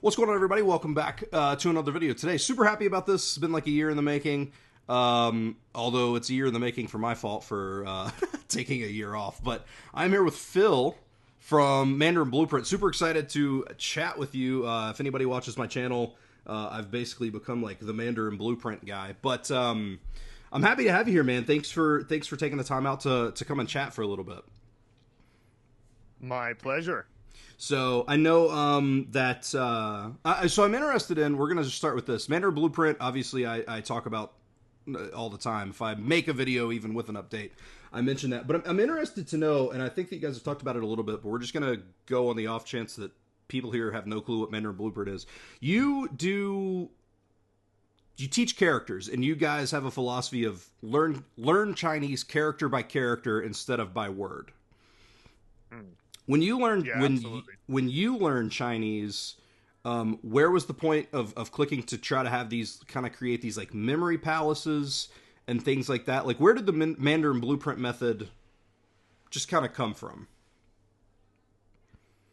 What's going on, everybody? Welcome back to another video today. Super happy about this. It's been like a year in the making. Although it's a year in the making for my fault for taking a year off. But I'm here with Phil from Mandarin Blueprint. Super excited to chat with you. If anybody watches my channel, I've basically become like the Mandarin Blueprint guy. But I'm happy to have you here, man. Thanks for taking the time out to come and chat for a little bit. My pleasure. So I know so I'm interested in. We're gonna just start with this Mandarin Blueprint. Obviously, I talk about all the time. If I make a video, even with an update, I mention that. But I'm interested to know, and I think that you guys have talked about it a little bit. But we're just gonna go on the off chance that people here have no clue what Mandarin Blueprint is. You teach characters, and you guys have a philosophy of learn Chinese character by character instead of by word. Mm. When you learn Yeah, absolutely. when you learn Chinese, where was the point of clicking to try to have these kind of create these like memory palaces and things like that? Like, where did the Mandarin Blueprint method just kind of come from?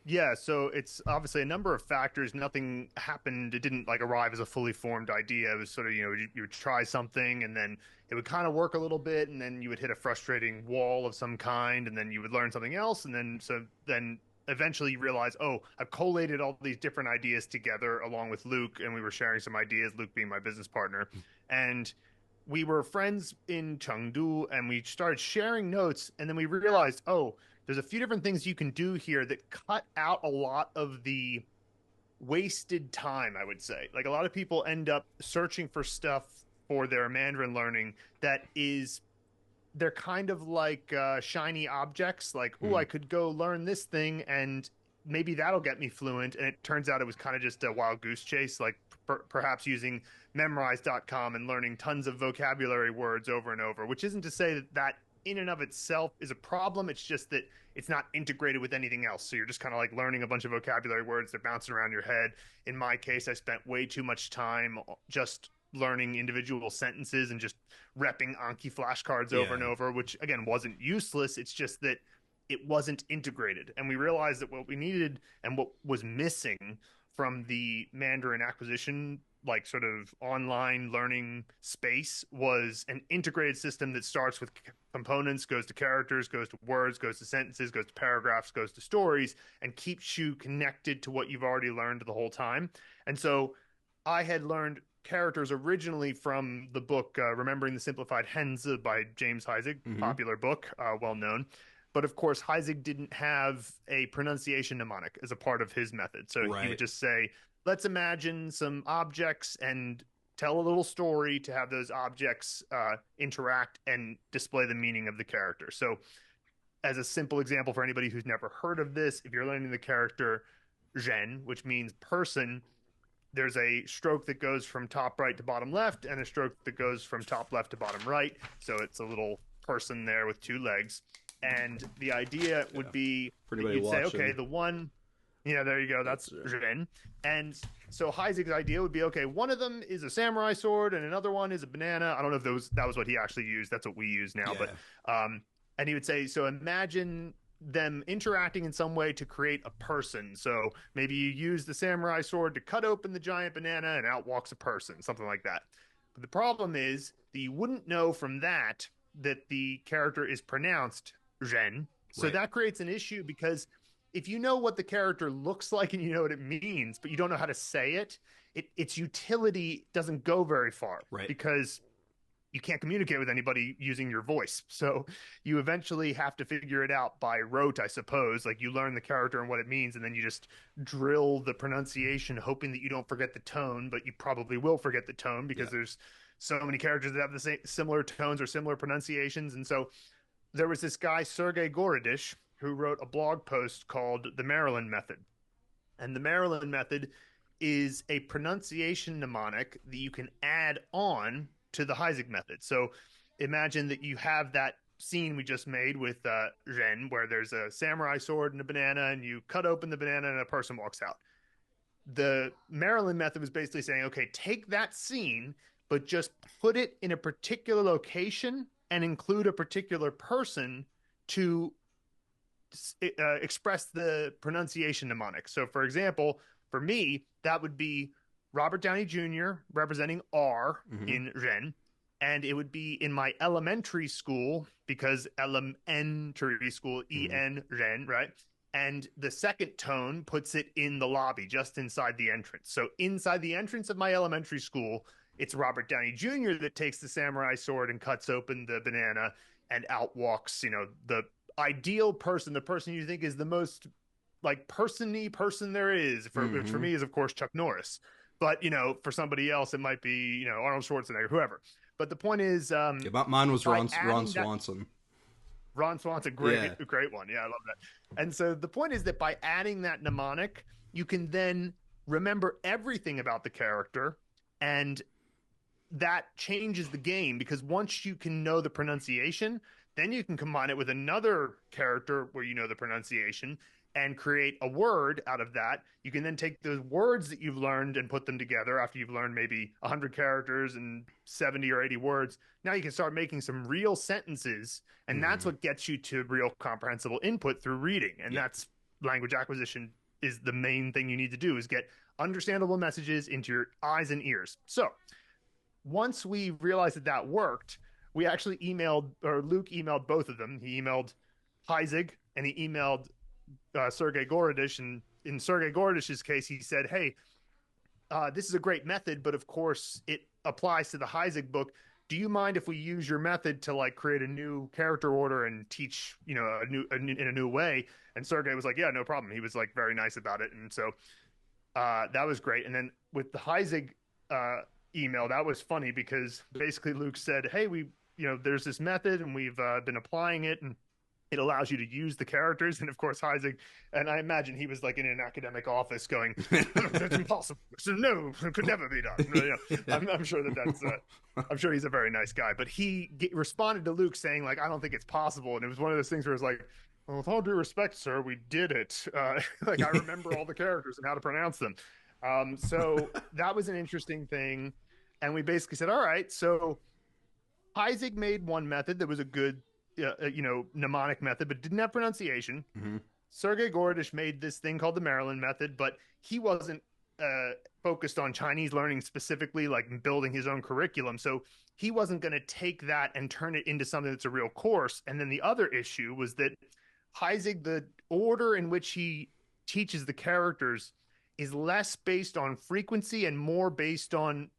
Yeah, so it's obviously a number of factors. Nothing happened. It didn't like arrive as a fully formed idea. It was sort of, you would try something and then it would kind of work a little bit and then you would hit a frustrating wall of some kind and then you would learn something else and then eventually you realize, oh, I've collated all these different ideas together along with Luke and we were sharing some ideas, Luke being my business partner. And we were friends in Chengdu and we started sharing notes and then we realized, oh, there's a few different things you can do here that cut out a lot of the wasted time, I would say. Like a lot of people end up searching for stuff for their Mandarin learning that is they're kind of like shiny objects like, oh, I Mm. could go learn this thing and maybe that'll get me fluent, and it turns out it was kind of just a wild goose chase, like perhaps using memrise.com and learning tons of vocabulary words over and over, which isn't to say that in and of itself is a problem. It's just that it's not integrated with anything else. So you're just kind of like learning a bunch of vocabulary words. They're bouncing around your head. In my case, I spent way too much time just learning individual sentences and just repping Anki flashcards over and Yeah. over, which again wasn't useless. It's just that it wasn't integrated. And we realized that what we needed and what was missing from the Mandarin acquisition, like sort of online learning space, was an integrated system that starts with components, goes to characters, goes to words, goes to sentences, goes to paragraphs, goes to stories, and keeps you connected to what you've already learned the whole time. And so I had learned characters originally from the book Remembering the Simplified Henze by James Heisig, Mm-hmm. popular book, well known. But of course, Heisig didn't have a pronunciation mnemonic as a part of his method. So he would Right. just say, let's imagine some objects and tell a little story to have those objects interact and display the meaning of the character. So, as a simple example for anybody who's never heard of this, if you're learning the character Zhen, which means person, there's a stroke that goes from top right to bottom left and a stroke that goes from top left to bottom right. So it's a little person there with two legs. And the idea Yeah. would be For that anybody you'd say, okay, watching, the one, yeah, there you go, that's Ren. And so Heisig's idea would be, okay, one of them is a samurai sword and another one is a banana. I don't know if that was what he actually used. That's what we use now. yeah. But and he would say, so imagine them interacting in some way to create a person. So maybe you use the samurai sword to cut open the giant banana and out walks a person, something like that. But the problem is that you wouldn't know from that that the character is pronounced Ren. So Right. that creates an issue because if you know what the character looks like and you know what it means, but you don't know how to say it, its utility doesn't go very far Right. because you can't communicate with anybody using your voice. So you eventually have to figure it out by rote, I suppose. Like you learn the character and what it means, and then you just drill the pronunciation, hoping that you don't forget the tone, but you probably will forget the tone because Yeah. there's so many characters that have the same similar tones or similar pronunciations. And so there was this guy, Sergey Gorodish, who wrote a blog post called The Maryland Method. And the Maryland Method is a pronunciation mnemonic that you can add on to the Heisig method. So imagine that you have that scene we just made with Ren, where there's a samurai sword and a banana, and you cut open the banana and a person walks out. The Maryland method was basically saying, okay, take that scene, but just put it in a particular location and include a particular person to express the pronunciation mnemonic. So, for example, for me, that would be Robert Downey Jr. representing R Mm-hmm. in Ren. And it would be in my elementary school, because elementary school, Mm-hmm. EN, Ren, right? And the second tone puts it in the lobby, just inside the entrance. So inside the entrance of my elementary school, it's Robert Downey Jr. that takes the samurai sword and cuts open the banana, and out walks, the ideal person, the person you think is the most like person-y person there is, which for Mm-hmm. me is of course Chuck Norris. But for somebody else it might be Arnold Schwarzenegger, whoever. But the point is, Yeah, mine was by Ron adding that, Swanson. Ron Swanson, Yeah. great one. Yeah, I love that. And so the point is that by adding that mnemonic, you can then remember everything about the character, and that changes the game, because once you can know the pronunciation, then you can combine it with another character where you know the pronunciation and create a word out of that. You can then take those words that you've learned and put them together after you've learned maybe 100 characters and 70 or 80 words. Now you can start making some real sentences, and that's Mm-hmm. what gets you to real comprehensible input through reading. And Yeah. that's language acquisition is the main thing you need to do, is get understandable messages into your eyes and ears. So once we realized that that worked, we actually emailed, or Luke emailed both of them. He emailed Heisig and he emailed Sergei Gorodish. And in Sergei Gorodish's case, he said, hey, this is a great method, but of course it applies to the Heisig book. Do you mind if we use your method to like create a new character order and teach, in a new way? And Sergei was like, yeah, no problem. He was like very nice about it. And so that was great. And then with the Heisig email, that was funny, because basically Luke said, hey, there's this method and we've been applying it, and it allows you to use the characters. And of course Heisig, and I imagine he was like in an academic office going, it's impossible, no, it could never be done. I'm sure that's I'm sure he's a very nice guy, but he responded to Luke saying like, I don't think it's possible. And it was one of those things where it's like, well, with all due respect, sir, we did it. Like, I remember all the characters and how to pronounce them. So that was an interesting thing. And we basically said, all right, so Heisig made one method that was a good, mnemonic method, but didn't have pronunciation. Mm-hmm. Sergei Gorodish made this thing called the Maryland method, but he wasn't focused on Chinese learning specifically, like building his own curriculum. So he wasn't going to take that and turn it into something that's a real course. And then the other issue was that Heisig, the order in which he teaches the characters is less based on frequency and more based on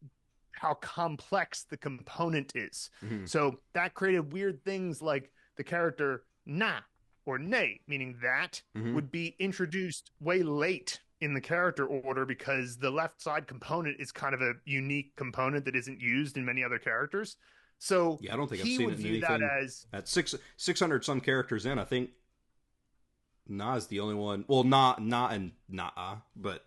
how complex the component is. Mm-hmm. So that created weird things like the character na or ne, meaning that, Mm-hmm. would be introduced way late in the character order, because the left side component is kind of a unique component that isn't used in many other characters. So Yeah, I don't think I've he seen would it in view that anything. as At 600 some characters in, I think Na is the only one. Well, Na and Na'a, but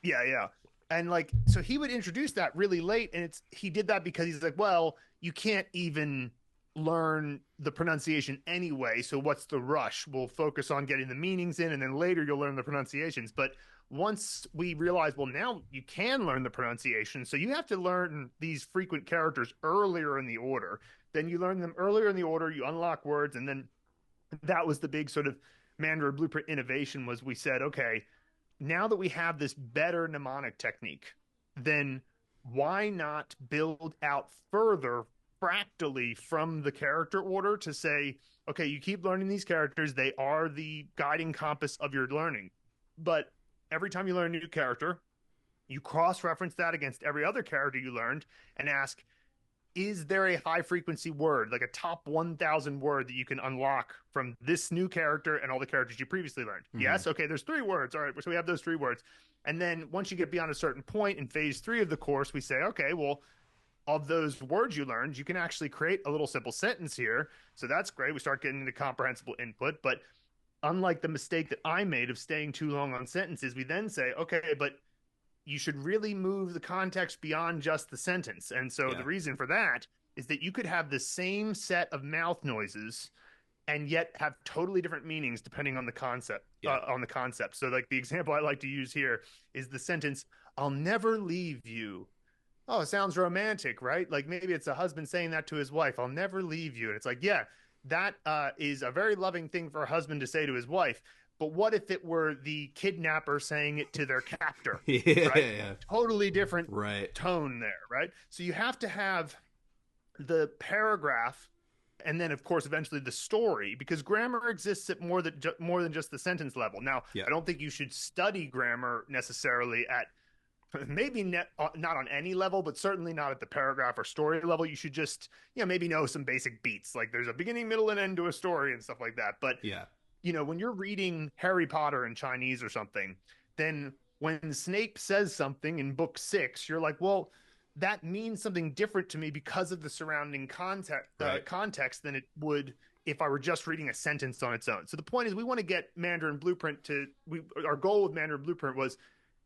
yeah. And like, so he would introduce that really late, and he did that because he's like, well, you can't even learn the pronunciation anyway, so what's the rush? We'll focus on getting the meanings in, and then later you'll learn the pronunciations. But once we realized, well, now you can learn the pronunciation, so you have to learn these frequent characters earlier in the order. Then you learn them earlier in the order, you unlock words, and then that was the big sort of Mandarin Blueprint innovation, was we said, okay, now that we have this better mnemonic technique, then why not build out further fractally from the character order to say, okay, you keep learning these characters, they are the guiding compass of your learning. But every time you learn a new character, you cross-reference that against every other character you learned and ask, is there a high frequency word, like a top 1,000 word that you can unlock from this new character and all the characters you previously learned? Mm-hmm. Yes. Okay. There's 3 words. All right. So we have those 3 words. And then once you get beyond a certain point in phase 3 of the course, we say, okay, well, of those words you learned, you can actually create a little simple sentence here. So that's great. We start getting into comprehensible input. But unlike the mistake that I made of staying too long on sentences, we then say, okay, but you should really move the context beyond just the sentence. And so the reason for that is that you could have the same set of mouth noises and yet have totally different meanings depending on the concept. So like the example I like to use here is the sentence, I'll never leave you. Oh, it sounds romantic, right? Like maybe it's a husband saying that to his wife, I'll never leave you. And it's like, yeah, that is a very loving thing for a husband to say to his wife. but what if it were the kidnapper saying it to their captor? Yeah, Right? yeah. Totally different Right. tone there, right? So you have to have the paragraph and then of course eventually the story, because grammar exists at more than just the sentence level. Now, Yeah. I don't think you should study grammar necessarily at maybe not on any level, but certainly not at the paragraph or story level. You should just, maybe know some basic beats, like there's a beginning, middle, and end to a story and stuff like that. But Yeah. when you're reading Harry Potter in Chinese or something, then when Snape says something in book 6, you're like, well, that means something different to me because of the surrounding Right. context than it would if I were just reading a sentence on its own. So the point is, we want to get Mandarin Blueprint our goal with Mandarin Blueprint was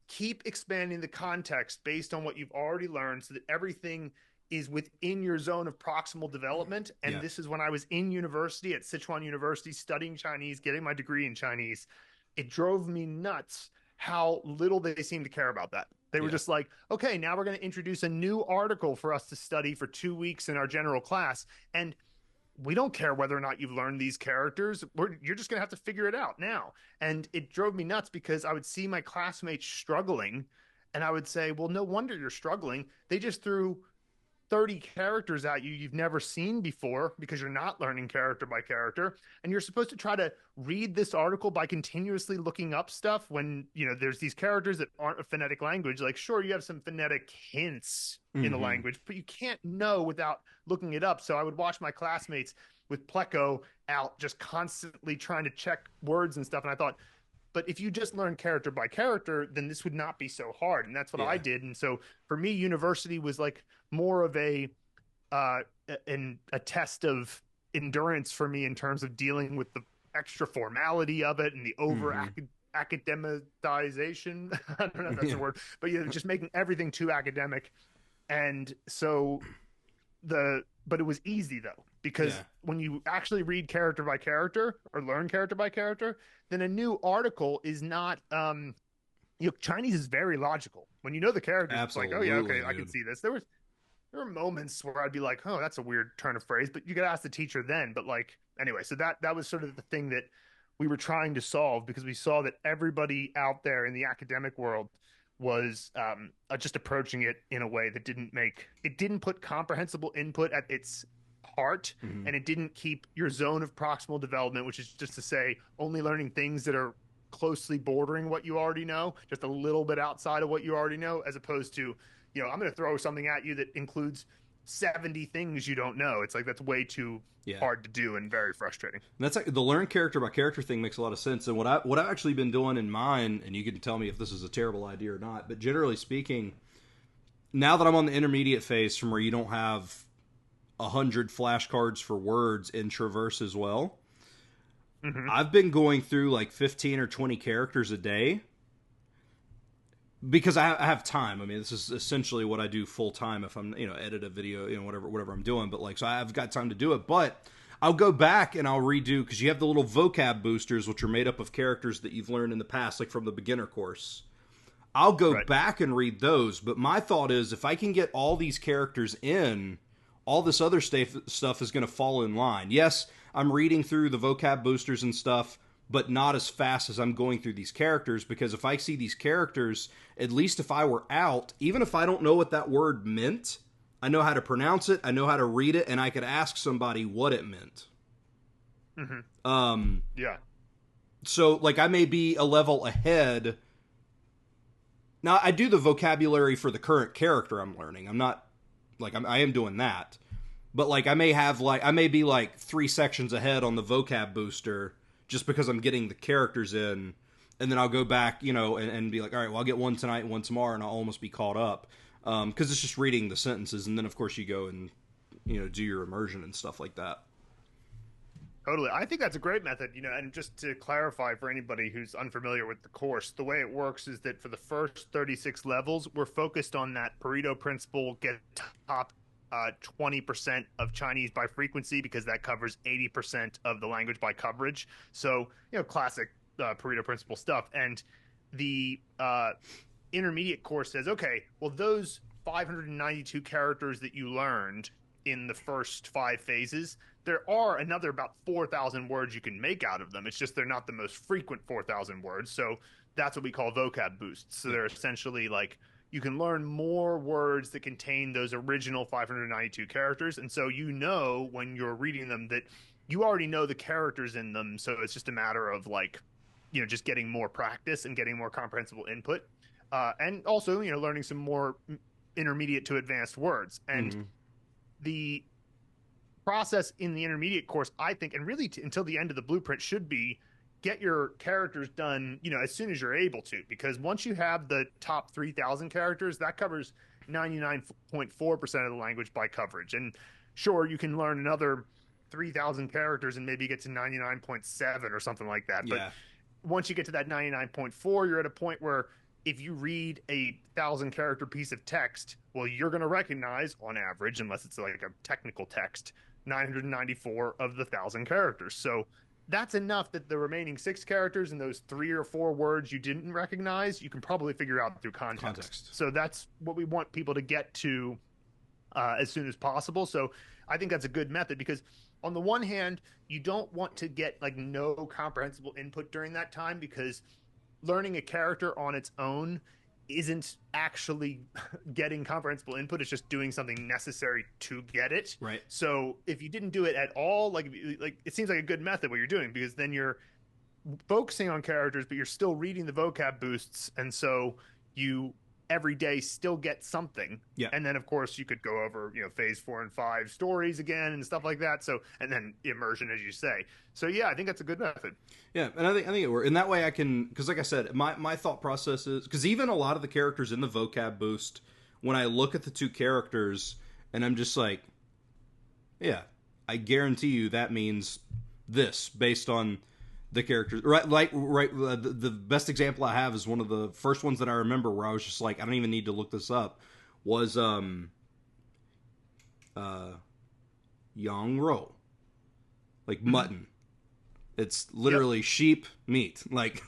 keep expanding the context based on what you've already learned so that everything is within your zone of proximal development. And Yeah. this is when I was in university at Sichuan University studying Chinese, getting my degree in Chinese. It drove me nuts how little they seemed to care about that. They were Yeah. just like, okay, now we're going to introduce a new article for us to study for 2 weeks in our general class. And we don't care whether or not you've learned these characters. You're just going to have to figure it out now. And it drove me nuts because I would see my classmates struggling and I would say, well, no wonder you're struggling. They just threw 30 characters at you've never seen before because you're not learning character by character, and you're supposed to try to read this article by continuously looking up stuff when there's these characters that aren't a phonetic language. Like, sure, you have some phonetic hints in the language, but you can't know without looking it up. So I would watch my classmates with pleco out just constantly trying to check words and stuff, and I thought, but if you just learn character by character, then this would not be so hard. And that's what I did. And so for me, university was like more of a test of endurance for me in terms of dealing with the extra formality of it and the over academicization. I don't know if that's a word, but just making everything too academic. And so but it was easy though, because when you actually read character by character or learn character by character, then a new article is not Chinese is very logical. When you know the characters, Absolutely, it's like, oh yeah, okay, dude. I can see this. There were moments where I'd be like, oh, that's a weird turn of phrase, but you could ask the teacher then. But like, anyway, so that was sort of the thing that we were trying to solve, because we saw that everybody out there in the academic world was just approaching it in a way that didn't put comprehensible input at its heart, and it didn't keep your zone of proximal development, which is just to say only learning things that are closely bordering what you already know, just a little bit outside of what you already know, as opposed to, I'm going to throw something at you that includes 70 things you don't know. It's like, that's way too hard to do and very frustrating. And that's like, the learn character by character thing makes a lot of sense. And what I've actually been doing in mine, and you can tell me if this is a terrible idea or not, but generally speaking, now that I'm on the intermediate phase from where you don't have 100 flashcards for words in Traverse as well, I've been going through like 15 or 20 characters a day, because I have time. I mean, this is essentially what I do full time if I'm, edit a video, whatever I'm doing. But like, so I've got time to do it. But I'll go back and I'll redo, because you have the little vocab boosters, which are made up of characters that you've learned in the past, like from the beginner course. I'll go back and read those. But my thought is, if I can get all these characters in, all this other stuff is going to fall in line. Yes, I'm reading through the vocab boosters and stuff, but not as fast as I'm going through these characters, because if I see these characters, at least if I were out, even if I don't know what that word meant, I know how to pronounce it, I know how to read it, and I could ask somebody what it meant. So, like, I may be a level ahead. Now, I do the vocabulary for the current character I'm learning. I'm not, like, I am doing that. But, like, I may be, like, 3 sections ahead on the vocab booster, just because I'm getting the characters in, and then I'll go back, and be like, all right, well, I'll get one tonight and one tomorrow, and I'll almost be caught up. Because it's just reading the sentences, and then, of course, you go and, do your immersion and stuff like that. Totally. I think that's a great method, and just to clarify for anybody who's unfamiliar with the course, the way it works is that for the first 36 levels, we're focused on that Pareto principle, get top 20% of Chinese by frequency, because that covers 80% of the language by coverage. So, classic Pareto principle stuff. And the intermediate course says, okay, well, those 592 characters that you learned, in the first 5 phases, there are another about 4,000 words you can make out of them. It's just they're not the most frequent 4,000 words. So that's what we call vocab boosts. So they're essentially like you can learn more words that contain those original 592 characters. And so you know when you're reading them that you already know the characters in them. So it's just a matter of like, just getting more practice and getting more comprehensible input. And also, learning some more intermediate to advanced words. And the process in the intermediate course, I think, and really until the end of the blueprint should be get your characters done, as soon as you're able to, because once you have the top 3,000 characters, that covers 99.4% of the language by coverage. And sure, you can learn another 3,000 characters and maybe get to 99.7 or something like that. Yeah. But once you get to that 99.4, you're at a point where if you read a 1,000 character piece of text, well, you're going to recognize on average, unless it's like a technical text, 994 of the 1,000 characters. So that's enough that the remaining 6 characters and those 3 or 4 words you didn't recognize, you can probably figure out through context. So that's what we want people to get to as soon as possible. So I think that's a good method because on the one hand, you don't want to get like no comprehensible input during that time because learning a character on its own isn't actually getting comprehensible input. It's just doing something necessary to get it. Right. So if you didn't do it at all, like it seems like a good method what you're doing because then you're focusing on characters, but you're still reading the vocab boosts. And so you every day still get something. Yeah. And then of course you could go over, phase 4 and 5 stories again and stuff like that. So, and then immersion, as you say. So yeah, I think that's a good method. Yeah. And I think it works. And that way I can, cause like I said, my thought process is, cause even a lot of the characters in the vocab boost, when I look at the 2 characters and I'm just like, yeah, I guarantee you that means this based on the characters, right? The best example I have is one of the first ones that I remember where I was just like, I don't even need to look this up. Was Yang Ro, like mutton. It's literally sheep meat. Like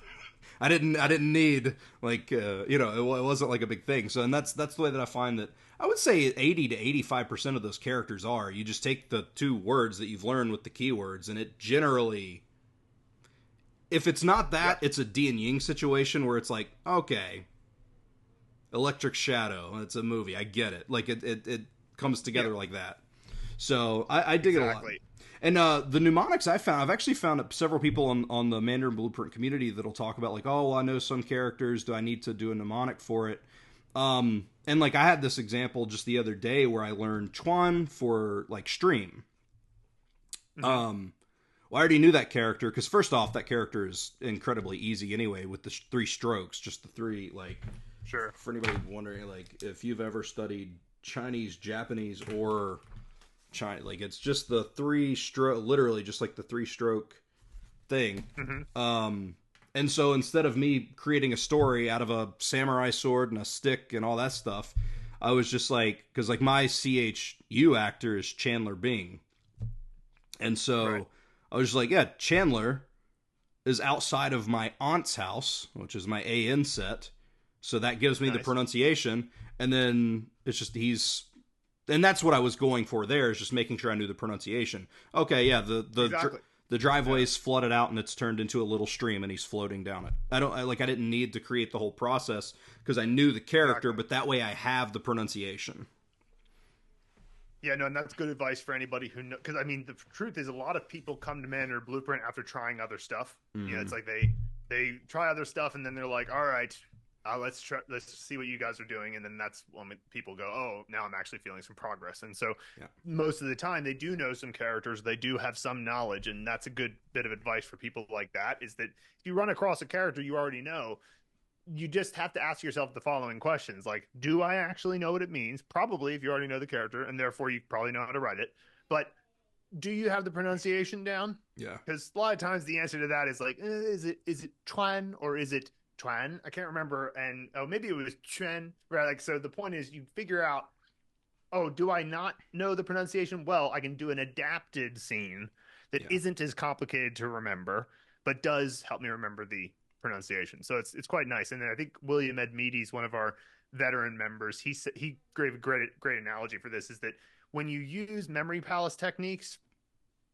I didn't need like it wasn't like a big thing. So and that's the way that I find that I would say 80 to 85% of those characters are. You just take the 2 words that you've learned with the keywords, and it generally. If it's not that, it's a Di and Ying situation where it's like, okay, Electric Shadow, it's a movie, I get it. Like, it comes together like that. So, I dig it a lot. And the mnemonics I've actually found several people on the Mandarin Blueprint community that'll talk about, like, oh, well, I know some characters, do I need to do a mnemonic for it? And, like, I had this example just the other day where I learned Chuan for, like, stream. Well, I already knew that character, because first off, that character is incredibly easy anyway, with the 3 strokes, just the 3, like... Sure. For anybody wondering, like, if you've ever studied Chinese, Japanese, or China, like, it's just the 3 stroke, literally just like the 3 stroke thing. And so instead of me creating a story out of a samurai sword and a stick and all that stuff, I was just like, because, like, my CHU actor is Chandler Bing. And so... Right. I was just like, yeah, Chandler is outside of my aunt's house, which is my AN set. So that gives me the pronunciation. And then it's just and that's what I was going for there, is just making sure I knew the pronunciation. Okay, yeah, the driveway's flooded out and it's turned into a little stream and he's floating down it. I didn't need to create the whole process because I knew the character, but that way I have the pronunciation. Yeah, no, and that's good advice for anybody who knows. Because, I mean, the truth is a lot of people come to Mandarin Blueprint after trying other stuff. It's like they try other stuff, and then they're like, all right, let's see what you guys are doing. And then that's when people go, oh, now I'm actually feeling some progress. And so most of the time they do know some characters. They do have some knowledge, and that's a good bit of advice for people like that, is that if you run across a character you already know, you just have to ask yourself the following questions. Like, do I actually know what it means? Probably, if you already know the character, and therefore you probably know how to write it. But do you have the pronunciation down? Yeah. Because a lot of times the answer to that is like, is it Chuan or is it Chuan? I can't remember. And maybe it was Chuan. Right? Like, so the point is you figure out, oh, do I not know the pronunciation? Well, I can do an adapted scene that isn't as complicated to remember, but does help me remember the pronunciation. So it's quite nice. And then I think William Edmeades, one of our veteran members, he gave a great analogy for this, is that when you use memory palace techniques,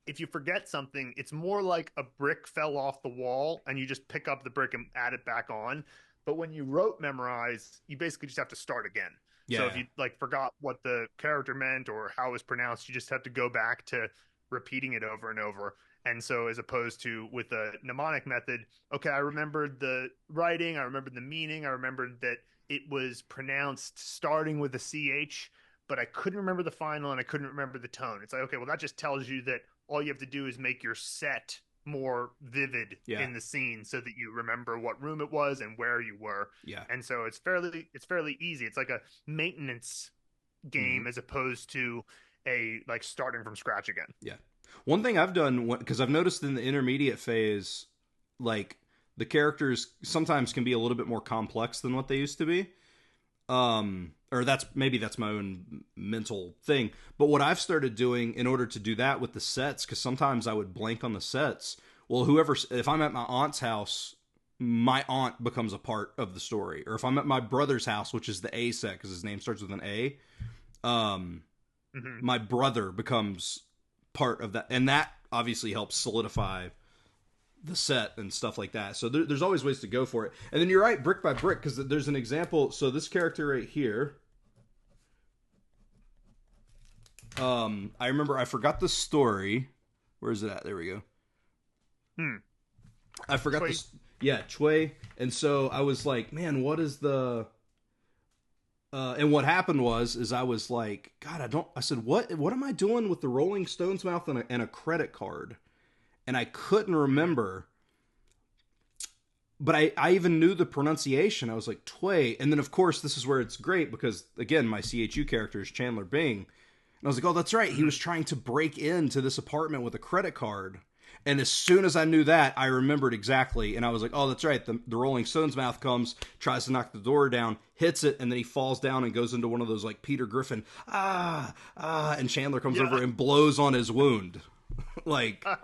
if you forget something, it's more like a brick fell off the wall and you just pick up the brick and add it back on. But when you rote memorize, you basically just have to start again. Yeah. So if you like forgot what the character meant or how it was pronounced, you just have to go back to repeating it over and over. And so as opposed to with the mnemonic method, okay, I remembered the writing, I remembered the meaning, I remembered that it was pronounced starting with a CH, but I couldn't remember the final and I couldn't remember the tone. It's like, okay, well, that just tells you that all you have to do is make your set more vivid in the scene so that you remember what room it was and where you were. Yeah. And so it's fairly easy. It's like a maintenance game as opposed to a like starting from scratch again. Yeah. One thing I've done, because I've noticed in the intermediate phase, like the characters sometimes can be a little bit more complex than what they used to be. Or that's my own mental thing. But what I've started doing in order to do that with the sets, because sometimes I would blank on the sets. Well, if I'm at my aunt's house, my aunt becomes a part of the story. Or if I'm at my brother's house, which is the A set, because his name starts with an A, my brother becomes part of that. And that obviously helps solidify the set and stuff like that. So there's always ways to go for it. And then you're right, brick by brick, because there's an example. So this character right here, I remember I forgot the story. Where is it at? There we go. I forgot Chui. this. Yeah, Chui. And so I was like, man, what is the... and what happened is I was like, God, I said, what am I doing with the Rolling Stones mouth and a credit card? And I couldn't remember, but I even knew the pronunciation. I was like, Tway. And then, of course, this is where it's great because, again, my CHU character is Chandler Bing. And I was like, oh, that's right. He was trying to break into this apartment with a credit card. And as soon as I knew that, I remembered exactly. And I was like, oh, that's right. The Rolling Stones mouth comes, tries to knock the door down, hits it, and then he falls down and goes into one of those, like, Peter Griffin, and Chandler comes over and blows on his wound. Like, yeah,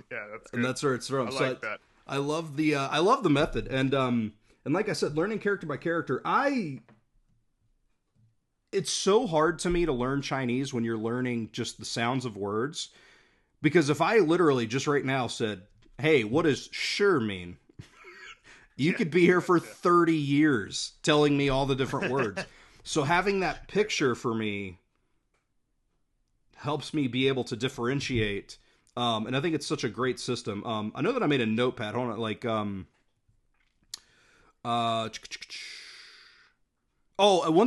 that's good. And that's where it's from. I like that. I love the method, and like I said, learning character by character. It's so hard to me to learn Chinese when you're learning just the sounds of words, because if I literally just right now said, "Hey, what does sure mean?" You could be here for 30 years telling me all the different words. So having that picture for me helps me be able to differentiate, and I think it's such a great system. I know that I made a notepad. Hold on, like, one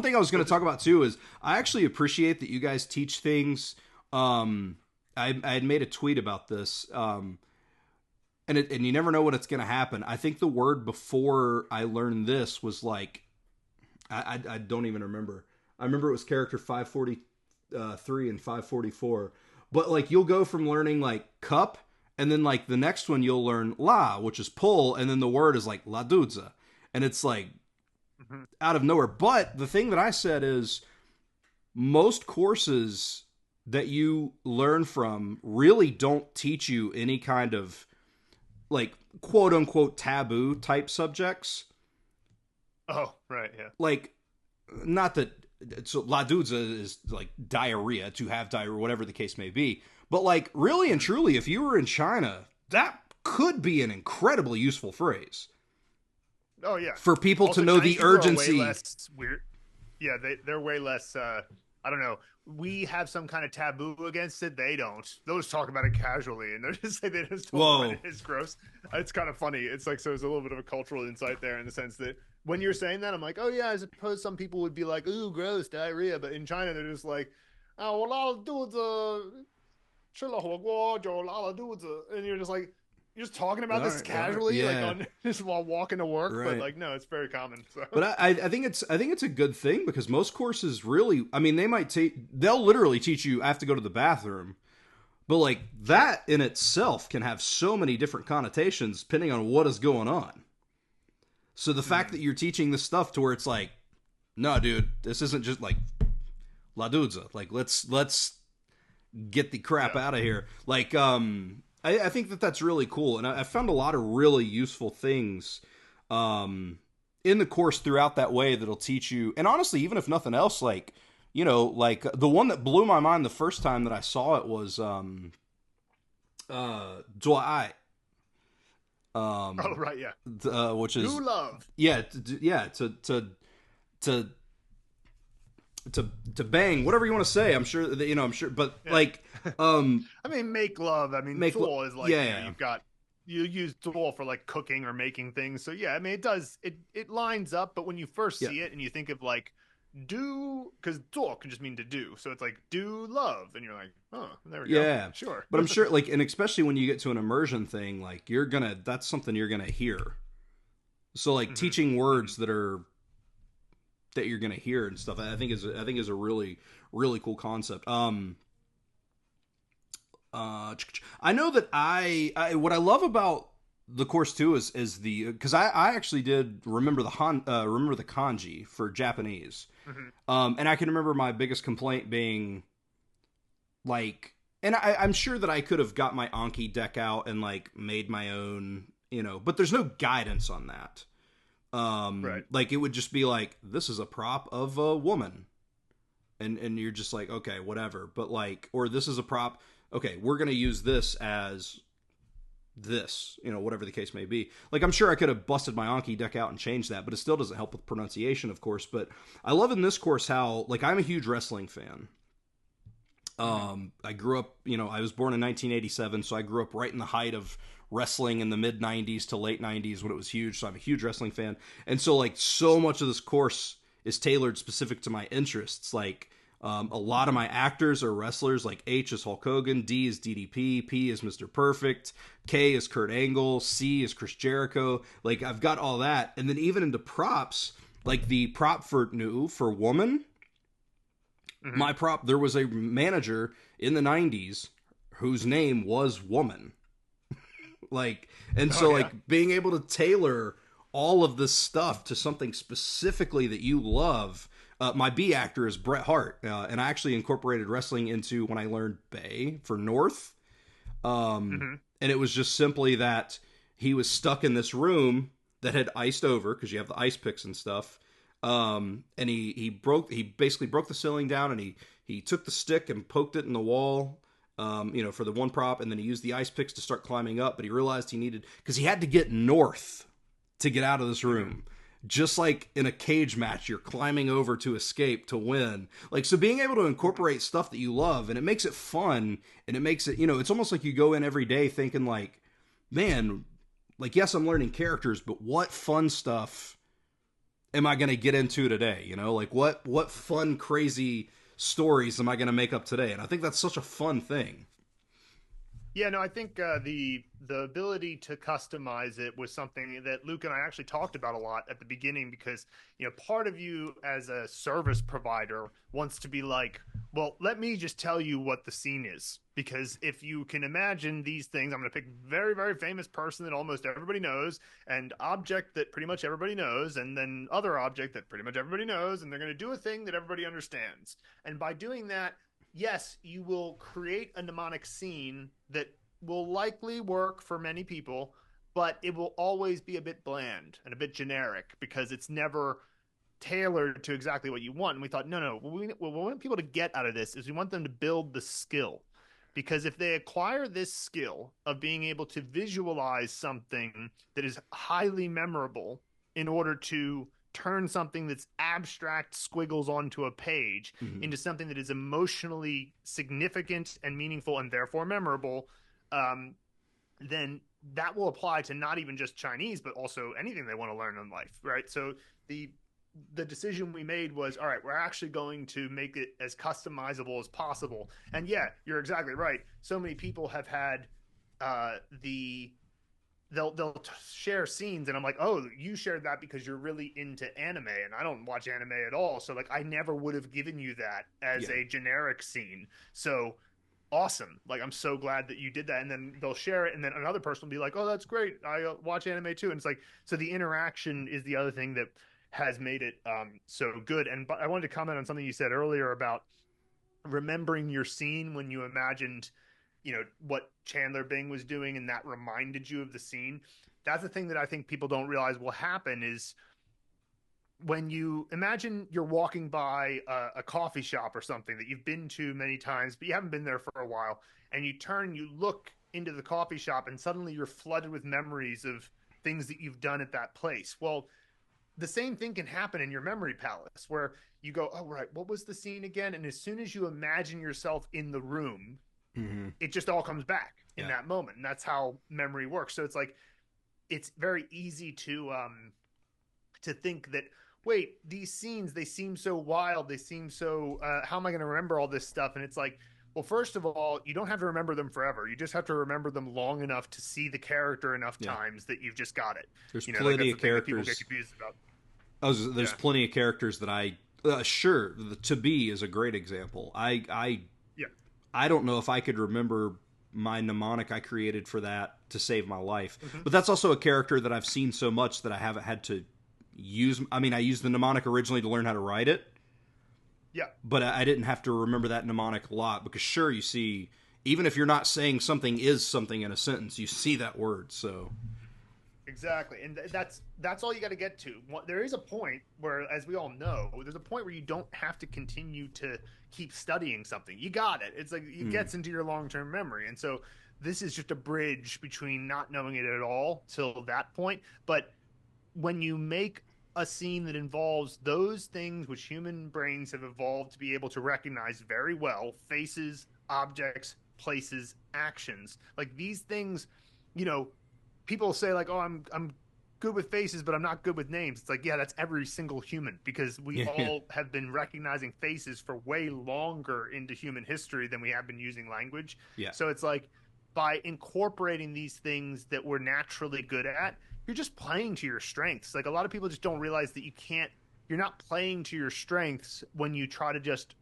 thing I was going to talk about too is I actually appreciate that you guys teach things. I had made a tweet about this, and you never know when it's going to happen. I think the word before I learned this was like, I don't even remember. I remember it was character 543 and 544. But like you'll go from learning like cup, and then like the next one you'll learn la, which is pull, and then the word is like la dudza. And it's like out of nowhere. But the thing that I said is most courses that you learn from really don't teach you any kind of like quote unquote taboo type subjects. Oh, right, yeah. Like, not that, so la dudza is like diarrhea, to have diarrhea, whatever the case may be. But like, really and truly, if you were in China, that could be an incredibly useful phrase. Oh, yeah. For people also, to know Chinese the people are urgency. way less weird. Yeah, they're way less, I don't know. We have some kind of taboo against it. They don't. They'll just talk about it casually, and they're just like, they just talk about it. It's gross. It's kind of funny. It's like, so there's a little bit of a cultural insight there in the sense that when you're saying that, I'm like, oh yeah, I suppose some people would be like, ooh, gross, diarrhea. But in China, they're just like, oh, and you're just like, you're just talking about this casually, like on just while walking to work. Right. But like, no, it's very common. So. But I think it's a good thing because most courses really, I mean, they'll literally teach you I have to go to the bathroom, but like that in itself can have so many different connotations depending on what is going on. So the fact that you're teaching this stuff to where it's like, no, dude, this isn't just like la dudza. Like let's get the crap out of here. Like I think that's really cool, and I found a lot of really useful things in the course throughout that way that'll teach you. And honestly, even if nothing else, like you know, like the one that blew my mind the first time that I saw it was Dwight, Oh right, yeah. which Do is love. yeah, yeah, to to to bang, whatever you want to say. I'm sure that, you know, I'm sure, but Yeah. like I mean, make love. I mean, Duel is like, you know, yeah, you've got you use Duel for like cooking or making things. So yeah, I mean, it does it lines up. But when you first yeah, see it and you think of like do, because Duel can just mean to do. So it's like do love, and you're like, oh, there we go, yeah. sure. But I'm sure, like, and especially when you get to an immersion thing, like you're gonna, that's something you're gonna hear. So like Hmm. teaching Hmm. words that you're gonna hear and stuff, I think is a really really cool concept. I know that I what I love about the course too is the, because I actually did remember remember the kanji for Japanese, Hmm. and I can remember my biggest complaint being like, and I'm sure that I could have got my Anki deck out and like made my own, you know, but there's no guidance on that. Right. Like it would just be like, this is a prop of a woman, and you're just like, okay, whatever. But like, or this is a prop. Okay, we're gonna use this as this, you know, whatever the case may be. Like, I'm sure I could have busted my Anki deck out and changed that, but it still doesn't help with pronunciation, of course. But I love in this course how, like, I'm a huge wrestling fan. Hmm. I grew up, you know, I was born in 1987, so I grew up right in the height of wrestling in the mid 90s to late 90s when it was huge. So I'm a huge wrestling fan. And so, like, so much of this course is tailored specific to my interests. Like, a lot of my actors are wrestlers. Like, H is Hulk Hogan, D is DDP, P is Mr. Perfect, K is Kurt Angle, C is Chris Jericho. Like, I've got all that. And then even into props, like the prop for woman, Hmm. my prop, there was a manager in the 90s whose name was woman. Like, and Oh so yeah. like being able to tailor all of this stuff to something specifically that you love. My B actor is Bret Hart, and I actually incorporated wrestling into when I learned Bay for North. Hmm. And it was just simply that he was stuck in this room that had iced over because you have the ice picks and stuff. And he basically broke the ceiling down, and he took the stick and poked it in the wall, you know, for the one prop, and then he used the ice picks to start climbing up. But he realized he needed, because he had to get north to get out of this Hmm. room. Just like in a cage match, you're climbing over to escape to win. Like, so being able to Hmm. incorporate stuff that you love, and it makes it fun, and it makes it, you know, it's almost like you go in every day thinking like, man, like, yes, I'm learning characters, but what fun stuff am I going to get into today? You know, like what fun, crazy stories am I going to make up today? And I think that's such a fun thing. Yeah, no, I think the ability to customize it was something that Luke and I actually talked about a lot at the beginning, because you know part of you as a service provider wants to be like, well, let me just tell you what the scene is, because if you can imagine these things, I'm going to pick very very famous person that almost everybody knows, and object that pretty much everybody knows, and then other object that pretty much everybody knows, and they're going to do a thing that everybody understands, and by doing that, yes, you will create a mnemonic scene that will likely work for many people, but it will always be a bit bland and a bit generic because it's never tailored to exactly what you want. And we thought, no, no, what we want people to get out of this is we want them to build the skill. Because if they acquire this skill of being able to visualize something that is highly memorable in order to turn something that's abstract squiggles onto a page Mm-hmm. into something that is emotionally significant and meaningful and therefore memorable, um, then that will apply to not even just Chinese, but also anything they want to learn in life, right? So the the decision we made was, all right, we're actually going to make it as customizable as possible. And yeah, you're exactly right. So many people have had the they'll share scenes, and I'm like, oh, you shared that because you're really into anime, and I don't watch anime at all, so like I never would have given you that as Yeah. a generic scene. So awesome, like I'm so glad that you did that. And then they'll share it, and then another person will be like, oh, that's great, I watch anime too. And it's like, so the interaction is the other thing that has made it so good. And but I wanted to comment on something you said earlier about remembering your scene when you imagined, you know, what Chandler Bing was doing, and that reminded you of the scene. That's the thing that I think people don't realize will happen is when you imagine you're walking by a coffee shop or something that you've been to many times, but you haven't been there for a while, and you turn, you look into the coffee shop, and suddenly you're flooded with memories of things that you've done at that place. Well, the same thing can happen in your memory palace where you go, oh, right, what was the scene again? And as soon as you imagine yourself in the room, it just all comes back in that moment. And that's how memory works. So it's like, it's very easy to think that, wait, these scenes, they seem so wild, they seem so how am I going to remember all this stuff? And it's like, well, first of all, you don't have to remember them forever. You just have to remember them long enough to see the character enough times that you've just got it. There's plenty of characters people get confused about. There's plenty of characters that I sure, the to be is a great example. I don't know if I could remember my mnemonic I created for that to save my life. But that's also a character that I've seen so much that I haven't had to use. I mean, I used the mnemonic originally to learn how to write it. Yeah. But I didn't have to remember that mnemonic a lot because sure, you see, even if you're not saying something is something in a sentence, you see that word. So exactly. And that's all you got to get to. There is a point where, as we all know, there's a point where you don't have to continue to keep studying something. You got it. It's like it gets into your long-term memory. And so this is just a bridge between not knowing it at all till that point. But when you make a scene that involves those things which human brains have evolved to be able to recognize very well, faces, objects, places, actions, like these things, you know, people say like, oh, I'm good with faces, but I'm not good with names. It's like, yeah, that's every single human, because we all have been recognizing faces for way longer into human history than we have been using language. Yeah. So it's like, by incorporating these things that we're naturally good at, you're just playing to your strengths. Like a lot of people just don't realize that you're not playing to your strengths when you try to just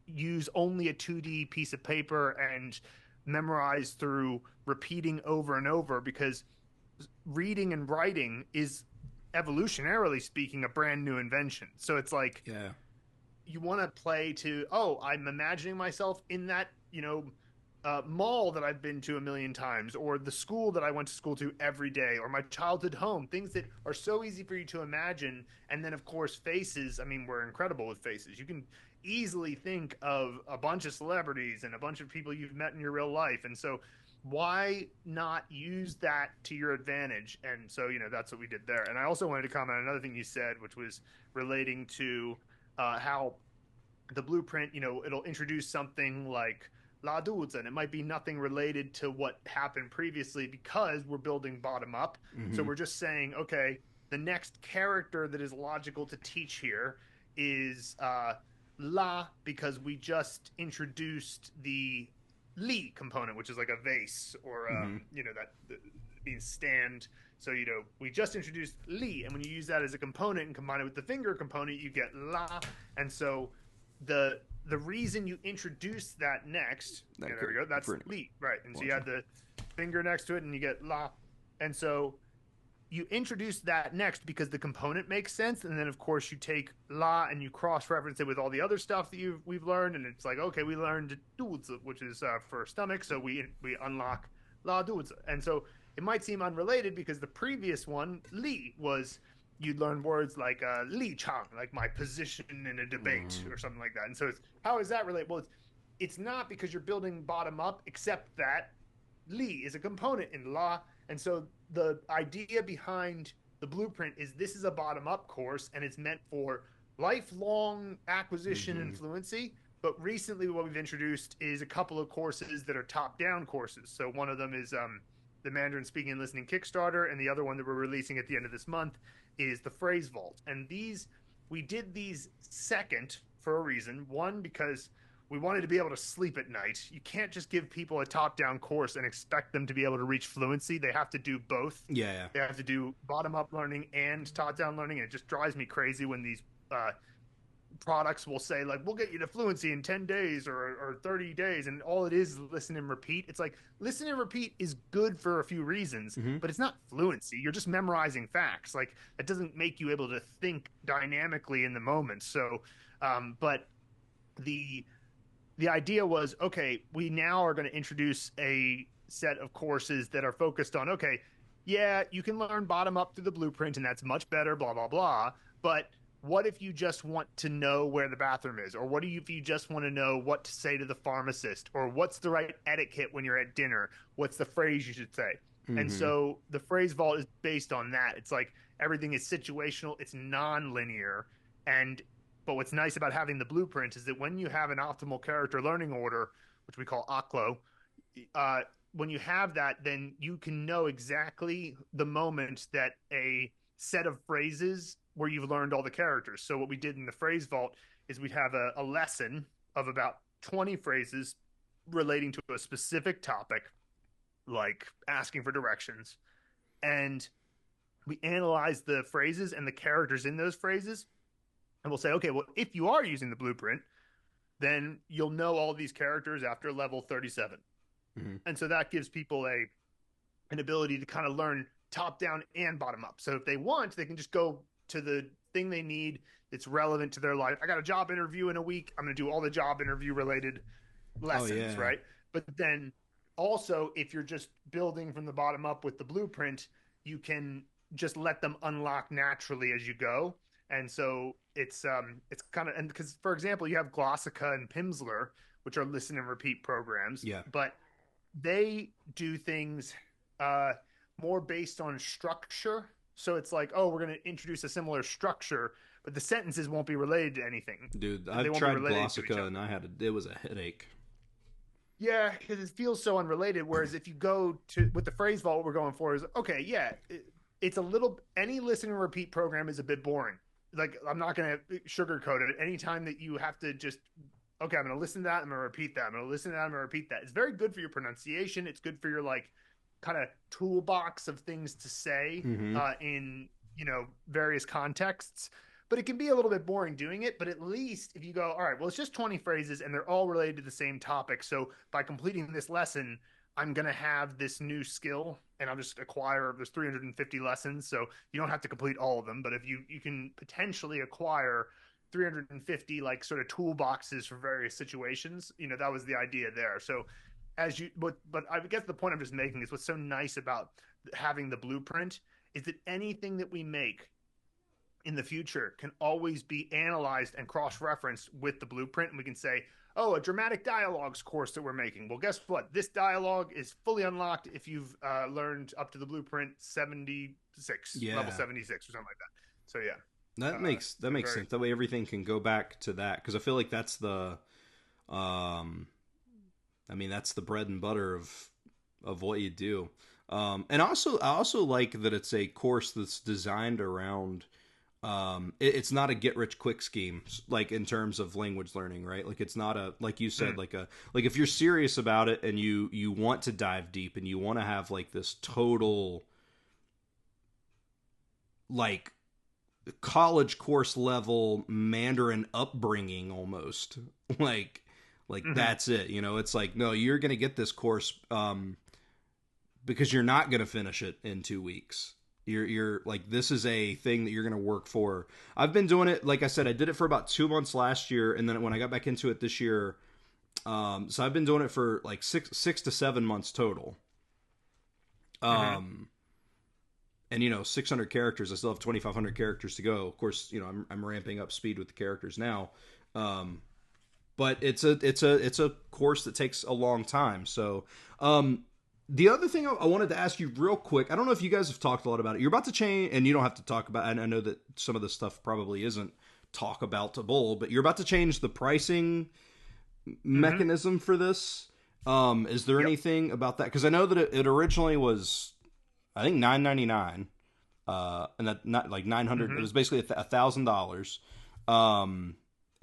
use only a 2D piece of paper and memorize through repeating over and over, because reading and writing is, evolutionarily speaking, a brand new invention. So it's like, you want to play to, oh, I'm imagining myself in that, mall that I've been to a million times, or the school that I went to school to every day, or my childhood home, things that are so easy for you to imagine. And then of course faces, I mean, we're incredible with faces. You can easily think of a bunch of celebrities and a bunch of people you've met in your real life. And so why not use that to your advantage? And so, that's what we did there. And I also wanted to comment on another thing you said, which was relating to how the blueprint, it'll introduce something like La Dudes, and it might be nothing related to what happened previously because we're building bottom up. So we're just saying, okay, the next character that is logical to teach here is La, because we just introduced the Li component, which is like a vase, or that means stand. So we just introduced Li, and when you use that as a component and combine it with the finger component, you get La. And so the reason you introduce that next, there we go, that's Li, right? And so you add the finger next to it, and you get La. And so you introduce that next because the component makes sense, and then of course you take La and you cross-reference it with all the other stuff that we've learned, and it's like, okay, we learned Dudes, which is for stomach, so we unlock La Dudes. And so it might seem unrelated because the previous one, Li, was you'd learn words like Li Chang, like my position in a debate or something like that. And so how is that related? Well, it's not, because you're building bottom up, except that Li is a component in La. And so the idea behind the blueprint is this is a bottom up course, and it's meant for lifelong acquisition and fluency. But recently what we've introduced is a couple of courses that are top down courses. So one of them is the Mandarin Speaking and Listening Kickstarter, and the other one that we're releasing at the end of this month is the Phrase Vault. And we did these second for a reason. One, because we wanted to be able to sleep at night. You can't just give people a top-down course and expect them to be able to reach fluency. They have to do both. Yeah. They have to do bottom-up learning and top-down learning, and it just drives me crazy when these products will say, like, we'll get you to fluency in 10 days or 30 days, and all it is listen and repeat. It's like, listen and repeat is good for a few reasons, but it's not fluency. You're just memorizing facts. Like, it doesn't make you able to think dynamically in the moment. So, but the idea was, okay, we now are going to introduce a set of courses that are focused on, okay, yeah, you can learn bottom up through the blueprint, and that's much better, blah, blah, blah. But what if you just want to know where the bathroom is? Or what if you just want to know what to say to the pharmacist? Or what's the right etiquette when you're at dinner? What's the phrase you should say? And Mm-hmm. so the phrase vault is based on that. It's like everything is situational, it's non-linear. And but what's nice about having the blueprint is that when you have an optimal character learning order, which we call OCLO, uh, when you have that, then you can know exactly the moment that a set of phrases where you've learned all the characters. So what we did in the phrase vault is we'd have a lesson of about 20 phrases relating to a specific topic, like asking for directions. And we analyze the phrases and the characters in those phrases. And we'll say, okay, well, if you are using the blueprint, then you'll know all these characters after level 37. Mm-hmm. And so that gives people an ability to kind of learn top down and bottom up. So if they want, they can just go to the thing they need that's relevant to their life. I got a job interview in a week. I'm going to do all the job interview related lessons, Yeah. right? But then also, if you're just building from the bottom up with the blueprint, you can just let them unlock naturally as you go. And so it's kind of, and because for example, you have Glossica and Pimsleur, which are listen and repeat programs, Yeah. but they do things uh, more based on structure. So it's like, oh, we're going to introduce a similar structure, but the sentences won't be related to anything. Dude, They I've won't be tried related to each Glossica other. and it was a headache. Yeah, because it feels so unrelated. Whereas if you go to with the phrase vault, what we're going for is okay. Yeah, it's a little. Any listen and repeat program is a bit boring. Like I'm not going to sugarcoat it. Anytime that you have to just okay, I'm going to listen to that. I'm going to repeat that. I'm going to listen to that. I'm going to repeat that. It's very good for your pronunciation. It's good for your like kind of toolbox of things to say Mm-hmm. in various contexts. But it can be a little bit boring doing it. But at least if you go, all right, well, it's just 20 phrases and they're all related to the same topic. So by completing this lesson, I'm going to have this new skill and I'll just acquire, there's 350 lessons. So you don't have to complete all of them. But if you can potentially acquire 350 like sort of toolboxes for various situations, that was the idea there. So but I guess the point I'm just making is what's so nice about having the blueprint is that anything that we make in the future can always be analyzed and cross-referenced with the blueprint, and we can say, oh, a dramatic dialogues course that we're making, well, guess what, this dialogue is fully unlocked if you've learned up to the blueprint 76, Yeah. level 76 or something like that. So yeah, That makes sense. That way everything can go back to that, because I feel like that's the that's the bread and butter of what you do. And also I also like that it's a course that's designed around it's not a get rich quick scheme, like in terms of language learning, right? Like it's not a, like you said, like if you're serious about it and you want to dive deep and you want to have like this total like college course level Mandarin upbringing almost, like that's it, it's like, no, you're gonna get this course because you're not gonna finish it in 2 weeks. You're like, this is a thing that you're going to work for. I've been doing it. Like I said, I did it for about 2 months last year. And then when I got back into it this year, so I've been doing it for like 6 to 7 months total. And 600 characters. I still have 2,500 characters to go. Of course, I'm ramping up speed with the characters now. But it's a course that takes a long time. So, the other thing I wanted to ask you real quick, I don't know if you guys have talked a lot about it. You're about to change, and you don't have to talk about, and I know that some of this stuff probably isn't talk about about, but you're about to change the pricing mechanism for this. Is there anything about that? Because I know that it originally was, I think, $9.99, and that not like 900. It was basically $1,000, and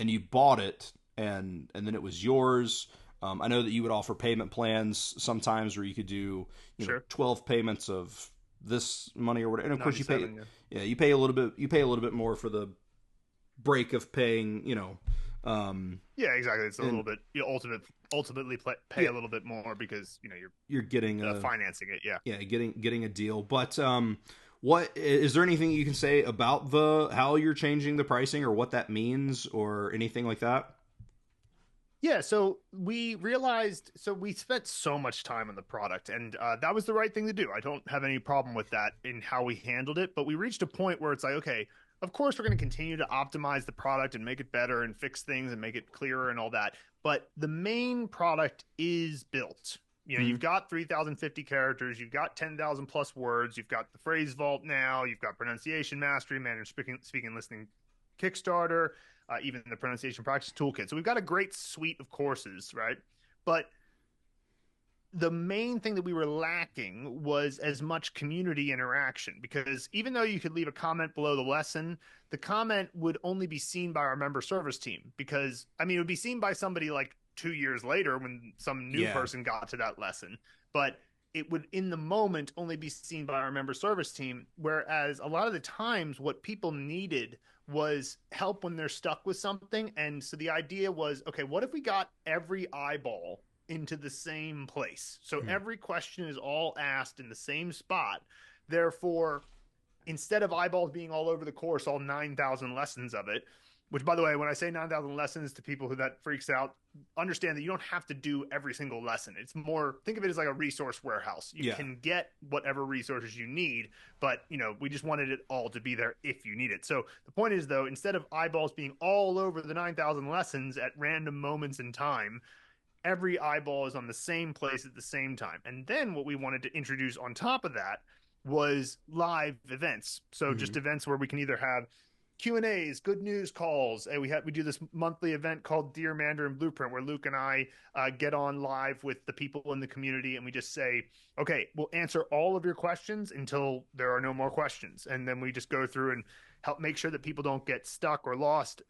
you bought it, and then it was yours. I know that you would offer payment plans sometimes where you could do 12 payments of this money or whatever. And of course you pay you pay a little bit more for the break of paying, yeah, exactly. It's a little bit, you ultimately pay a little bit more because you're getting financing it. Yeah, getting a deal. But what is there anything you can say about how you're changing the pricing or what that means or anything like that? Yeah, so we realized, so we spent so much time on the product, and that was the right thing to do. I don't have any problem with that in how we handled it, but we reached a point where it's like, okay, of course, we're going to continue to optimize the product and make it better and fix things and make it clearer and all that. But the main product is built. You know, you've got 3,050 characters, you've got 10,000 plus words, you've got the phrase vault now, you've got pronunciation mastery, Mandarin speaking listening Kickstarter, even the pronunciation practice toolkit. So we've got a great suite of courses, right? But the main thing that we were lacking was as much community interaction, because even though you could leave a comment below the lesson, the comment would only be seen by our member service team, because I mean, it would be seen by somebody like 2 years later when some new person got to that lesson, but it would in the moment only be seen by our member service team. Whereas a lot of the times what people needed was help when they're stuck with something. And so the idea was, okay, what if we got every eyeball into the same place? So every question is all asked in the same spot. Therefore, instead of eyeballs being all over the course, all 9,000 lessons of it, which, by the way, when I say 9,000 lessons to people who that freaks out, understand that you don't have to do every single lesson. It's more, think of it as like a resource warehouse. You can get whatever resources you need, but, you know, we just wanted it all to be there if you need it. So the point is, though, instead of eyeballs being all over the 9,000 lessons at random moments in time, every eyeball is on the same place at the same time. And then what we wanted to introduce on top of that was live events. So just events where we can either have Q&As, good news calls. And we do this monthly event called Dear Mandarin Blueprint, where Luke and I get on live with the people in the community, and we just say, okay, we'll answer all of your questions until there are no more questions. And then we just go through and help make sure that people don't get stuck or lost.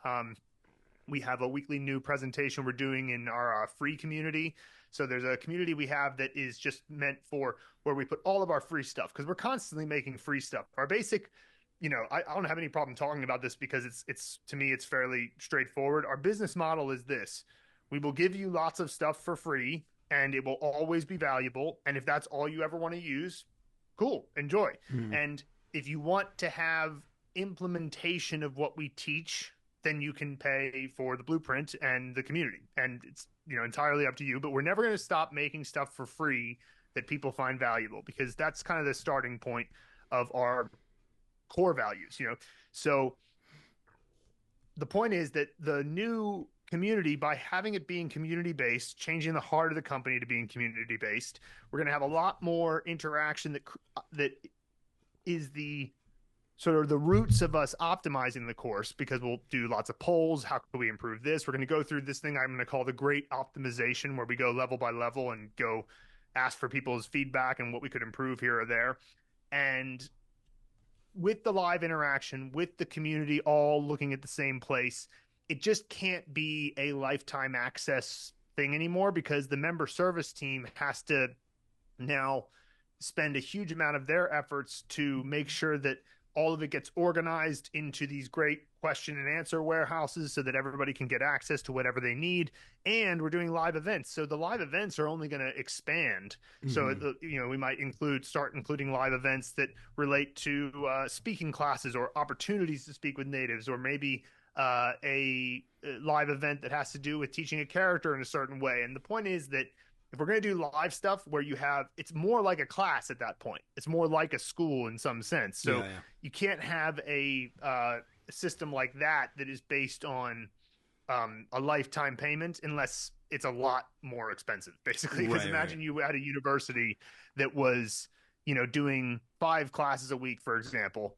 We have a weekly new presentation we're doing in our free community. So there's a community we have that is just meant for where we put all of our free stuff, because we're constantly making free stuff. Our basic, you know, I don't have any problem talking about this because it's to me, it's fairly straightforward. Our business model is this: we will give you lots of stuff for free, and it will always be valuable. And if that's all you ever want to use, cool, enjoy. And if you want to have implementation of what we teach, then you can pay for the blueprint and the community. And it's, you know, entirely up to you, but we're never going to stop making stuff for free that people find valuable, because that's kind of the starting point of our core values, you know? So the point is that the new community, by having it being community-based, changing the heart of the company to being community-based, we're going to have a lot more interaction that is the sort of the roots of us optimizing the course, because we'll do lots of polls. How can we improve this? We're going to go through this thing I'm going to call the great optimization, where we go level by level and go ask for people's feedback and what we could improve here or there. And with the live interaction, with the community all looking at the same place, it just can't be a lifetime access thing anymore, because the member service team has to now spend a huge amount of their efforts to make sure that all of it gets organized into these great question and answer warehouses so that everybody can get access to whatever they need. And we're doing live events. So the live events are only going to expand. So, you know, we might start including live events that relate to speaking classes or opportunities to speak with natives, or maybe a live event that has to do with teaching a character in a certain way. And the point is that if we're going to do live stuff where it's more like a class at that point. It's more like a school in some sense. So you can't have a system like that is based on a lifetime payment unless it's a lot more expensive, basically. Because imagine you had a university that was, you know, doing 5 classes a week, for example.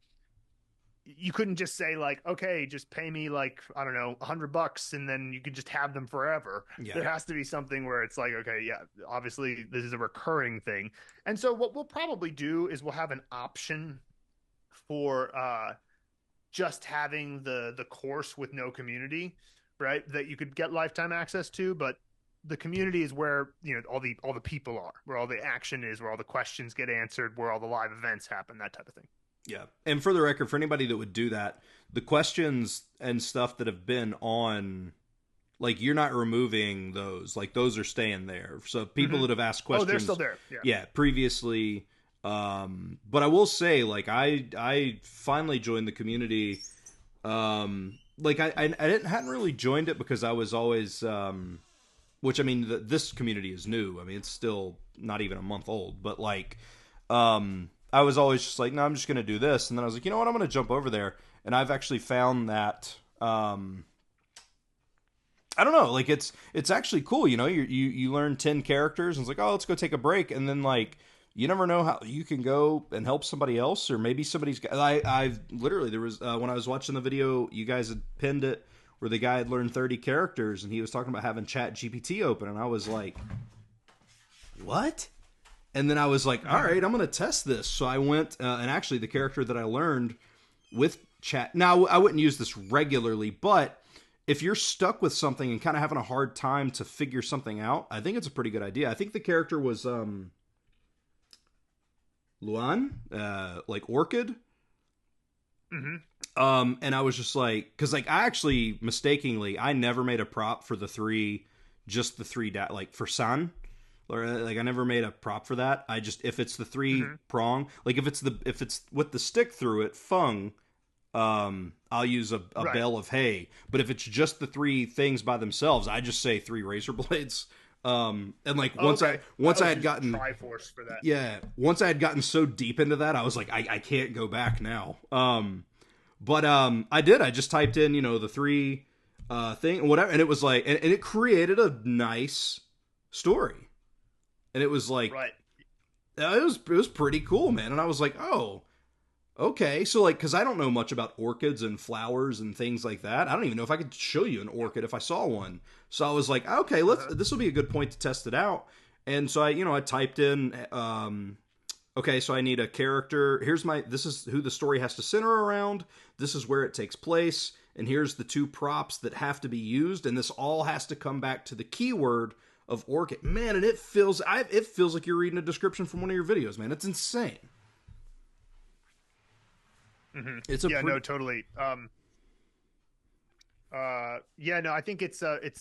You couldn't just say like, okay, just pay me like, I don't know, $100 and then you could just have them forever. There has to be something where it's like, okay, yeah, obviously this is a recurring thing. And so what we'll probably do is we'll have an option for just having the course with no community, right? That you could get lifetime access to, but the community is where, you know, all the people are, where all the action is, where all the questions get answered, where all the live events happen, that type of thing. Yeah. And for the record, for anybody that would do that, the questions and stuff that have been on, like, you're not removing those. Like, those are staying there. So people that have asked questions. Oh, they're still there. Yeah, previously. But I will say, like, I finally joined the community. Like, I hadn't really joined it because I was always, which, I mean, this community is new. I mean, it's still not even a month old. But, like, I was always just like, no, I'm just going to do this. And then I was like, you know what? I'm going to jump over there. and I've actually found that I don't know, like it's actually cool. You know, you learn 10 characters, and it's like, oh, let's go take a break, and then like you never know how you can go and help somebody else, or maybe somebody's. I've literally there was when I was watching the video, you guys had pinned it where the guy had learned 30 characters, and he was talking about having Chat GPT open, and I was like, what? And then I was like, all right, I'm going to test this. So I went, and actually the character that I learned with Chat. Now I wouldn't use this regularly, but if you're stuck with something and kind of having a hard time to figure something out, I think it's a pretty good idea. I think the character was Luan, like Orchid. And I was just like, because like I actually mistakenly, I never made a prop for the three, just the three, like for San. Or like I never made a prop for that. I just, if it's the three prong, like if it's with the stick through it, Fung, I'll use a bale of hay. But if it's just the three things by themselves, I just say 3 razor blades. And like once I had gotten Triforce for that. Yeah, once I had gotten so deep into that, I was like, I can't go back now. But I did. I just typed in, the 3 thing, whatever, and it was like, and it created a nice story. And it was like, it was pretty cool, man. And I was like, oh, okay. So like, cause I don't know much about orchids and flowers and things like that. I don't even know if I could show you an orchid if I saw one. So I was like, okay, this will be a good point to test it out. And so I typed in, okay, so I need a character. This is who the story has to center around. This is where it takes place. And here's the 2 props that have to be used. And this all has to come back to the keyword of orchid. Man, and it feels like you're reading a description from one of your videos, man. It's insane. It's no, totally. I think the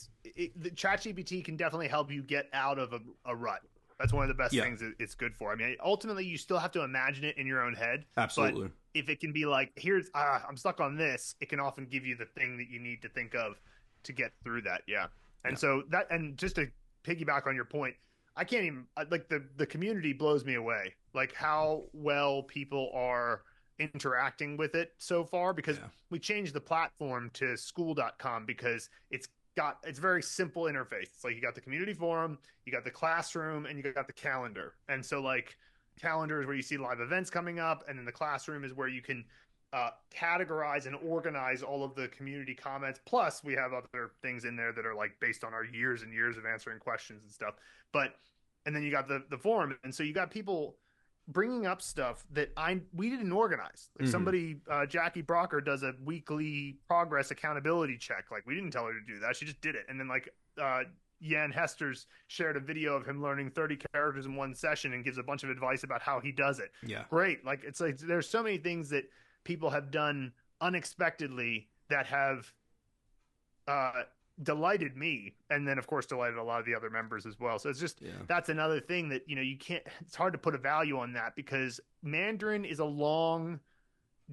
ChatGPT can definitely help you get out of a rut. That's one of the best things it's good for. I mean, ultimately, you still have to imagine it in your own head. Absolutely. But if it can be like, I'm stuck on this, it can often give you the thing that you need to think of to get through that. Yeah. And so that, and just to piggyback on your point, I can't even, like, the community blows me away. Like how well people are interacting with it so far, because we changed the platform to school.com because it's very simple interface. It's like you got the community forum, you got the classroom, and you got the calendar. And so like calendar is where you see live events coming up, and then the classroom is where you can categorize and organize all of the community comments. Plus we have other things in there that are like based on our years and years of answering questions and stuff. And then you got the forum, and so you got people bringing up stuff that we didn't organize. Like somebody, Jackie Brocker does a weekly progress accountability check. Like we didn't tell her to do that. She just did it. And then like Jan Hester's shared a video of him learning 30 characters in one session and gives a bunch of advice about how he does it. Yeah. Great. Like it's like there's so many things that people have done unexpectedly that have delighted me, and then of course delighted a lot of the other members as well. So it's just that's another thing that you can't, it's hard to put a value on that, because Mandarin is a long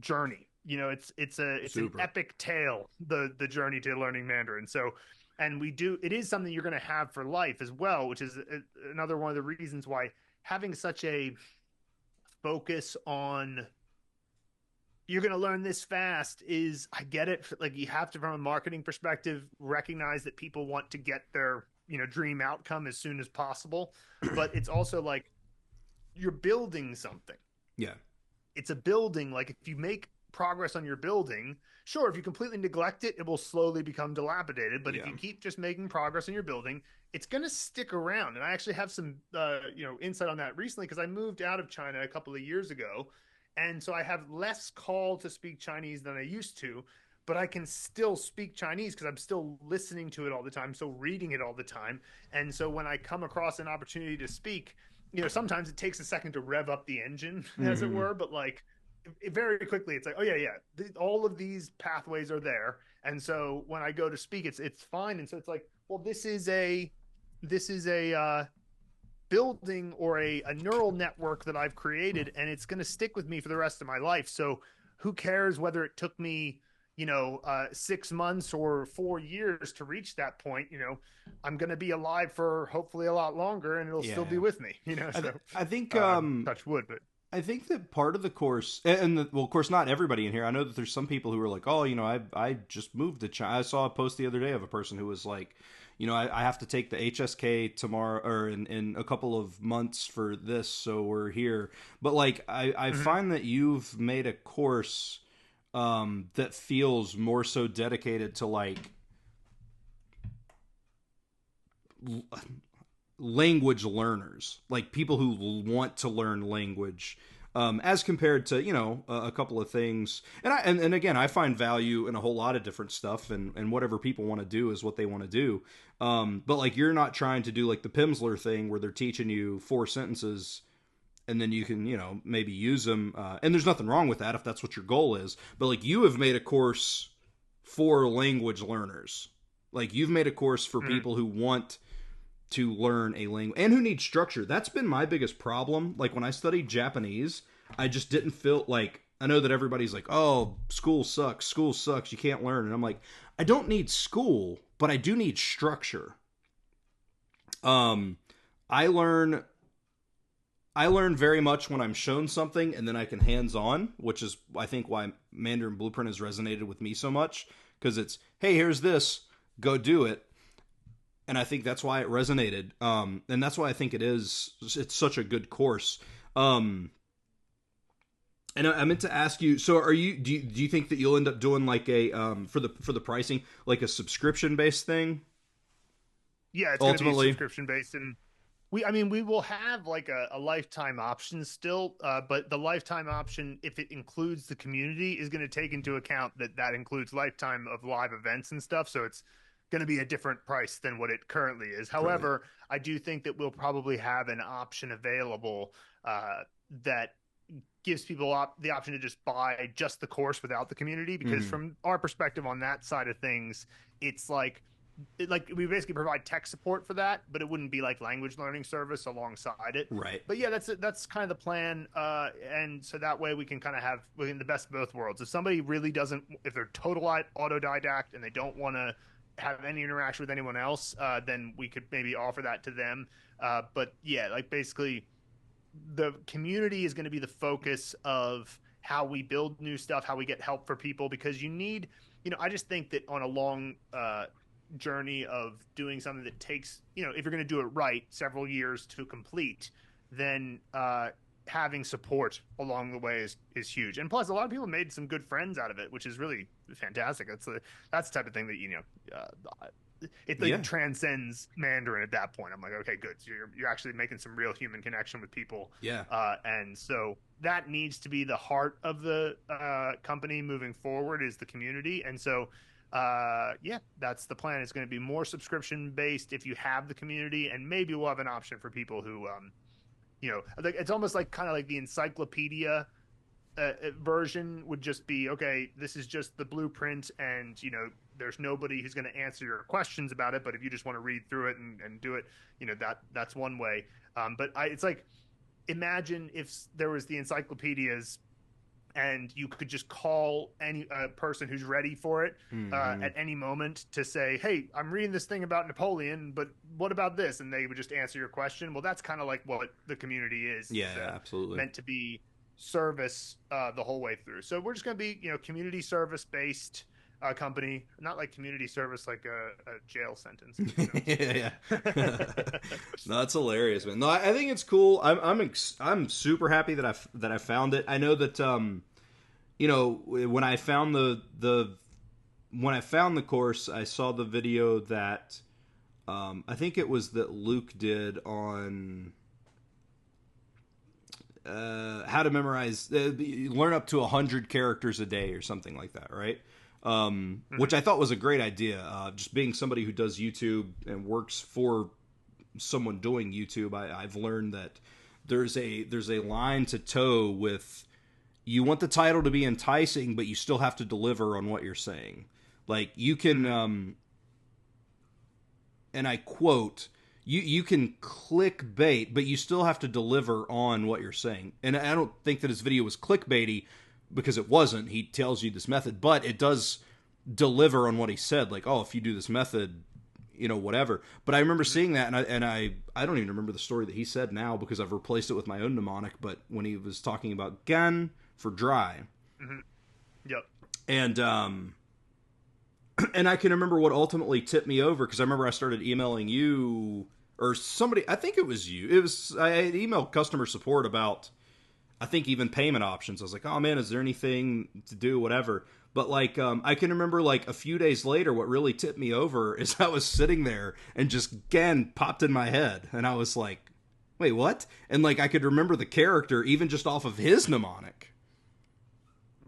journey. It's an epic tale, the journey to learning Mandarin. So, and it is something you're going to have for life as well, which is another one of the reasons why having such a focus on you're going to learn this fast is, I get it. Like you have to, from a marketing perspective, recognize that people want to get their, dream outcome as soon as possible. But it's also like you're building something. Yeah. It's a building. Like if you make progress on your building, sure, if you completely neglect it, it will slowly become dilapidated. But if you keep just making progress on your building, it's going to stick around. And I actually have some, insight on that recently, because I moved out of China a couple of years ago. And so I have less call to speak Chinese than I used to, but I can still speak Chinese because I'm still listening to it all the time, still reading it all the time. And so when I come across an opportunity to speak, sometimes it takes a second to rev up the engine, as it were, but like very quickly, it's like, oh yeah, all of these pathways are there. And so when I go to speak, it's fine. And so it's like, well, this is a building or a neural network that I've created, and it's going to stick with me for the rest of my life. So who cares whether it took me, 6 months or 4 years to reach that point? I'm going to be alive for hopefully a lot longer, and it'll still be with me, So, I think, touch wood, but I think that part of the course, well, of course, not everybody in here. I know that there's some people who are like, oh, I just moved to China. I saw a post the other day of a person who was like, I have to take the HSK tomorrow or in a couple of months for this, so we're here. But like, I find that you've made a course that feels more so dedicated to like language learners, like people who want to learn language, as compared to a couple of things. And again, I find value in a whole lot of different stuff, and whatever people want to do is what they want to do. But like, you're not trying to do like the Pimsleur thing where they're teaching you 4 sentences and then you can maybe use them, and there's nothing wrong with that if that's what your goal is. But like, you have made a course for language learners. Like, you've made a course for people who want to learn a language and who need structure. That's been my biggest problem. Like, when I studied Japanese, I just didn't feel like, I know that everybody's like, oh, school sucks, you can't learn. And I'm like, I don't need school, but I do need structure. I learn very much when I'm shown something and then I can hands-on, which is, I think, why Mandarin Blueprint has resonated with me so much, because it's, hey, here's this, go do it. And I think that's why it resonated. And that's why I think it's such a good course. And I meant to ask you, so do you think that you'll end up doing like a, for the pricing, like a subscription based thing? Yeah, it's going to be subscription based. And we will have like a lifetime option still, but the lifetime option, if it includes the community, is going to take into account that includes lifetime of live events and stuff. So it's going to be a different price than what it currently is. However, I do think that we'll probably have an option available that gives people the option to just buy just the course without the community, because from our perspective on that side of things, it's like we basically provide tech support for that, but it wouldn't be like language learning service alongside it. Right. But yeah, that's kind of the plan. And so that way we can kind of have the best of both worlds. If somebody really doesn't, if they're total autodidact and they don't want to have any interaction with anyone else, then we could maybe offer that to them. But yeah, like basically the community is going to be the focus of how we build new stuff, how we get help for people, because you need, I just think that on a long journey of doing something that takes, if you're going to do it right, several years to complete, then having support along the way is huge. And plus, a lot of people made some good friends out of it, which is really fantastic. That's the type of thing that it transcends Mandarin at that point. I'm like, okay, good. So you're actually making some real human connection with people. Yeah. And so that needs to be the heart of the company moving forward, is the community. And so that's the plan. It's going to be more subscription based if you have the community, and maybe we'll have an option for people who it's almost like kind of like the encyclopedia version would just be, okay, this is just the blueprint, and there's nobody who's going to answer your questions about it, but if you just want to read through it and do it, that's one way. It's like, imagine if there was the encyclopedias and you could just call any person who's ready for it at any moment to say, hey, I'm reading this thing about Napoleon, but what about this? And they would just answer your question. Well, that's kind of like what the community is. Yeah, absolutely. Meant to be service the whole way through. So we're just going to be, community service based company, not like community service like a jail sentence. Yeah. No, that's hilarious, man. No, I think it's cool. I'm super happy that I found it. I know that when I found the course, I saw the video that I think it was that Luke did on how to memorize, learn up to 100 characters a day or something like that, right? Which I thought was a great idea. Just being somebody who does YouTube and works for someone doing YouTube, I've learned that there's a line to toe with, you want the title to be enticing, but you still have to deliver on what you're saying. Like, you can, and I quote, you can clickbait, but you still have to deliver on what you're saying. And I don't think that his video was clickbaity, because it wasn't. He tells you this method, but it does deliver on what he said. Like, oh, if you do this method, whatever. But I remember seeing that, and I don't even remember the story that he said now because I've replaced it with my own mnemonic. But when he was talking about gan for dry, Yep, and and I can remember what ultimately tipped me over, because I remember I started emailing you or somebody. I think it was you. I had emailed customer support about, I think, even payment options. I was like, oh man, is there anything to do, whatever. But like, I can remember like a few days later, what really tipped me over is I was sitting there and just gan popped in my head, and I was like, wait, what? And like, I could remember the character even just off of his mnemonic.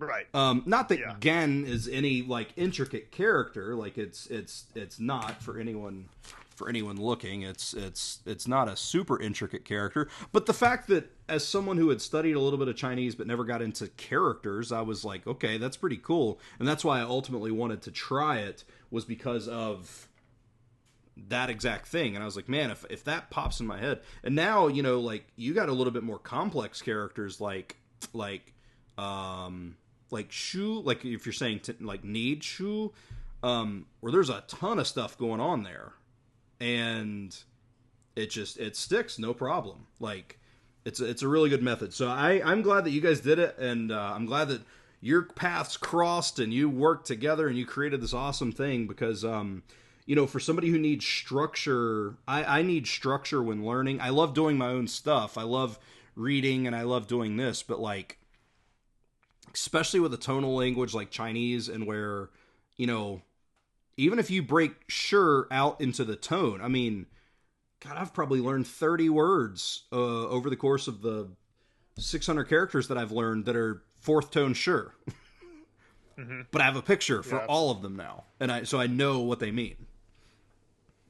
right. Not that gan is any like intricate character, like it's not for anyone looking. It's not a super intricate character, but the fact that as someone who had studied a little bit of Chinese but never got into characters, I was like, okay, that's pretty cool. And that's why I ultimately wanted to try it, was because of that exact thing. And I was like, man, if that pops in my head. And now, like, you got a little bit more complex characters like Shu, like if you're saying like need Shu, where there's a ton of stuff going on there. And it sticks, no problem. Like, it's a really good method. So I'm glad that you guys did it, and I'm glad that your paths crossed and you worked together and you created this awesome thing, because for somebody who needs structure, I need structure when learning. I love doing my own stuff. I love reading and I love doing this, but like, especially with a tonal language like Chinese, and where, even if you break sure out into the tone, I mean, God, I've probably learned 30 words over the course of the 600 characters that I've learned that are fourth tone sure. But I have a picture for all of them now, and so I know what they mean.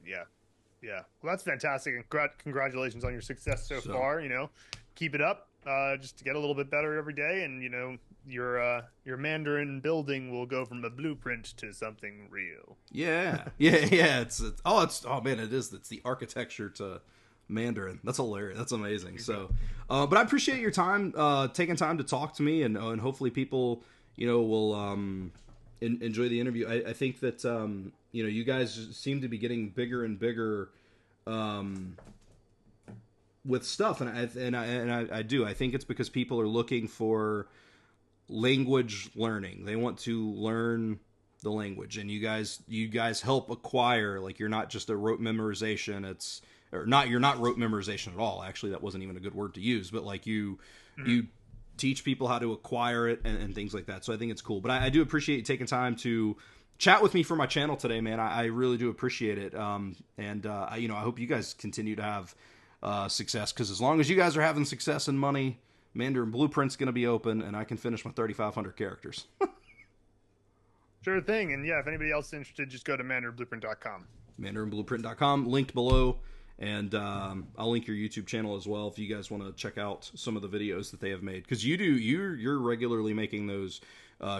Yeah. Well, that's fantastic, and congratulations on your success so far. Keep it up. Just to get a little bit better every day, and your Mandarin building will go from a blueprint to something real. Yeah. It's the architecture to Mandarin. That's hilarious. That's amazing. So, but I appreciate your time, taking time to talk to me, and hopefully people, will enjoy the interview. I think that you guys seem to be getting bigger and bigger with stuff, and I do. I think it's because people are looking for language learning. They want to learn the language, and you guys help acquire. Like, you're not just a rote memorization. You're not rote memorization at all. Actually, that wasn't even a good word to use. But like, you teach people how to acquire it and things like that. So I think it's cool. But I do appreciate you taking time to chat with me for my channel today, man. I really do appreciate it. I hope you guys continue to have success, because as long as you guys are having success and money, Mandarin Blueprint's going to be open, and I can finish my 3,500 characters. Sure thing. And yeah, if anybody else is interested, just go to mandarinblueprint.com. mandarinblueprint.com, linked below. And I'll link your YouTube channel as well if you guys want to check out some of the videos that they have made, because you're regularly making those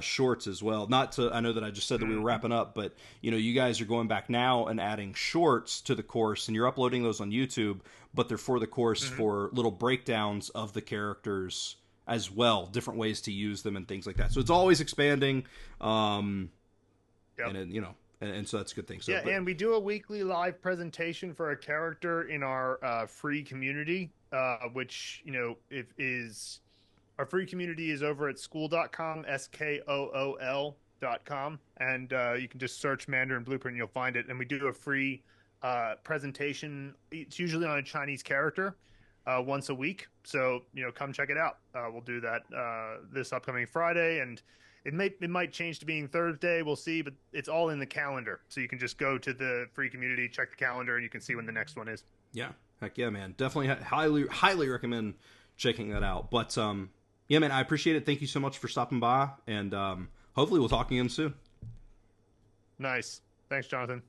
shorts as well. I know that I just said that we were wrapping up, but you guys are going back now and adding shorts to the course, and you're uploading those on YouTube, but they're for the course, for little breakdowns of the characters as well, different ways to use them and things like that. So it's always expanding. And so that's a good thing. So, and we do a weekly live presentation for a character in our free community, which, our free community is over at school.com, SKOOL.com, and you can just search Mandarin Blueprint and you'll find it. And we do a free presentation. It's usually on a Chinese character once a week. So, come check it out. We'll do that this upcoming Friday, and it might change to being Thursday. We'll see, but it's all in the calendar. So you can just go to the free community, check the calendar, and you can see when the next one is. Yeah. Heck yeah, man. Definitely highly recommend checking that out. But, yeah, man, I appreciate it. Thank you so much for stopping by, and hopefully we'll talk again soon. Nice. Thanks, Jonathan.